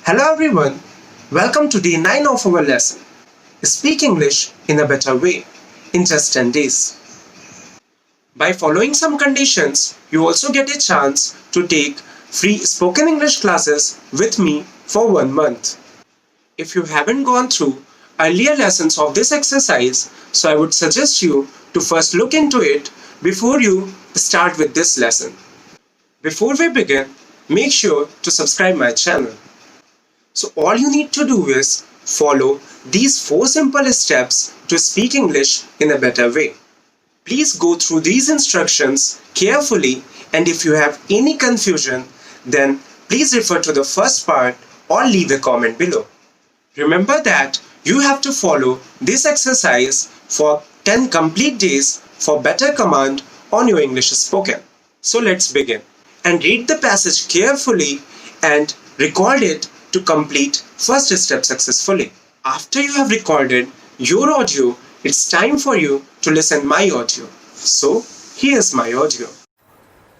Hello everyone, welcome to day 9 of our lesson. Speak English in a better way in just 10 days. By following some conditions, you also get a chance to take free spoken English classes with me for 1 month. If you haven't gone through earlier lessons of this exercise, so I would suggest you to first look into it before you start with this lesson. Before we begin, make sure to subscribe my channel. So all you need to do is follow these 4 simple steps to speak English in a better way. Please go through these instructions carefully, and if you have any confusion, then please refer to the first part or leave a comment below. Remember that you have to follow this exercise for 10 complete days for better command on your English spoken. So let's begin and read the passage carefully and record it to complete first step successfully. After you have recorded your audio, it's time for you to listen my audio. So here's my audio.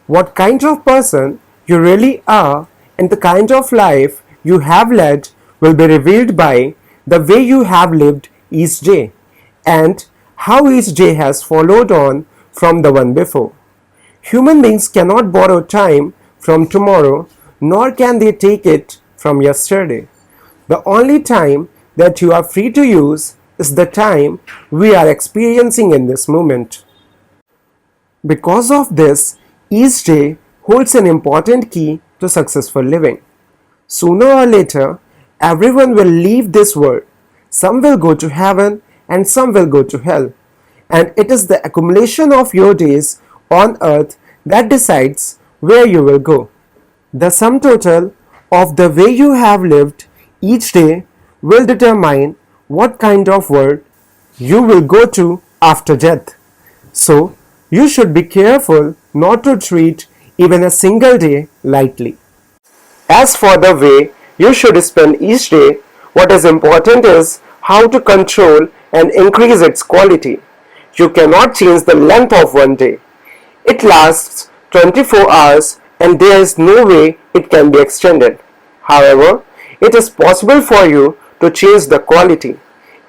What kind of person you really are and the kind of life you have led will be revealed by the way you have lived each day and how each day has followed on from the one before. Human beings cannot borrow time from tomorrow, nor can they take it from yesterday. The only time that you are free to use is the time we are experiencing in this moment. Because of this, each day holds an important key to successful living. Sooner or later, everyone will leave this world. Some will go to heaven and some will go to hell. And it is the accumulation of your days on earth that decides where you will go. The sum total of the way you have lived each day will determine what kind of world you will go to after death. So, you should be careful not to treat even a single day lightly. As for the way you should spend each day, what is important is how to control and increase its quality. You cannot change the length of one day. It lasts 24 hours and there is no way it can be extended. However, it is possible for you to change the quality.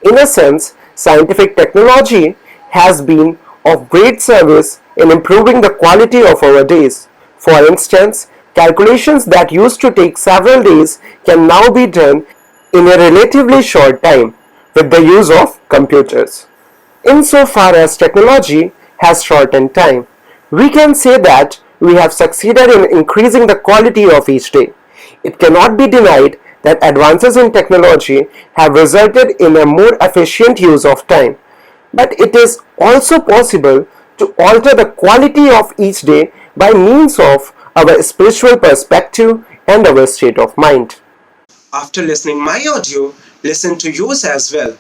In a sense, scientific technology has been of great service in improving the quality of our days. For instance, calculations that used to take several days can now be done in a relatively short time with the use of computers. Insofar as technology has shortened time, we can say that we have succeeded in increasing the quality of each day. It cannot be denied that advances in technology have resulted in a more efficient use of time. But it is also possible to alter the quality of each day by means of our spiritual perspective and our state of mind. After listening my audio, listen to yours as well.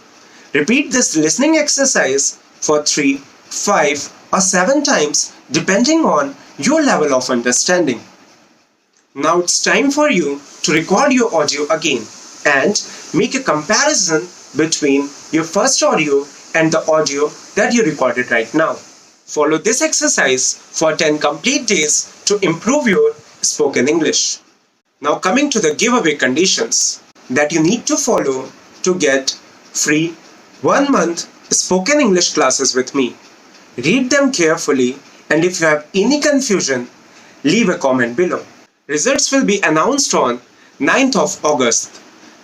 Repeat this listening exercise for 3, 5 or 7 times depending on your level of understanding. Now it's time for you to record your audio again and make a comparison between your first audio and the audio that you recorded right now. Follow this exercise for 10 complete days to improve your spoken English. Now coming to the giveaway conditions that you need to follow to get free 1 month spoken English classes with me. Read them carefully, and if you have any confusion, leave a comment below. Results will be announced on 9th of August.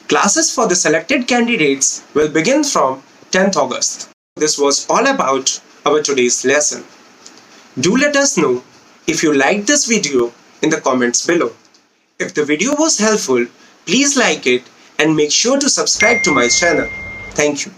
Classes for the selected candidates will begin from 10th August. This was all about our today's lesson. Do let us know if you liked this video in the comments below. If the video was helpful, please like it and make sure to subscribe to my channel. Thank you.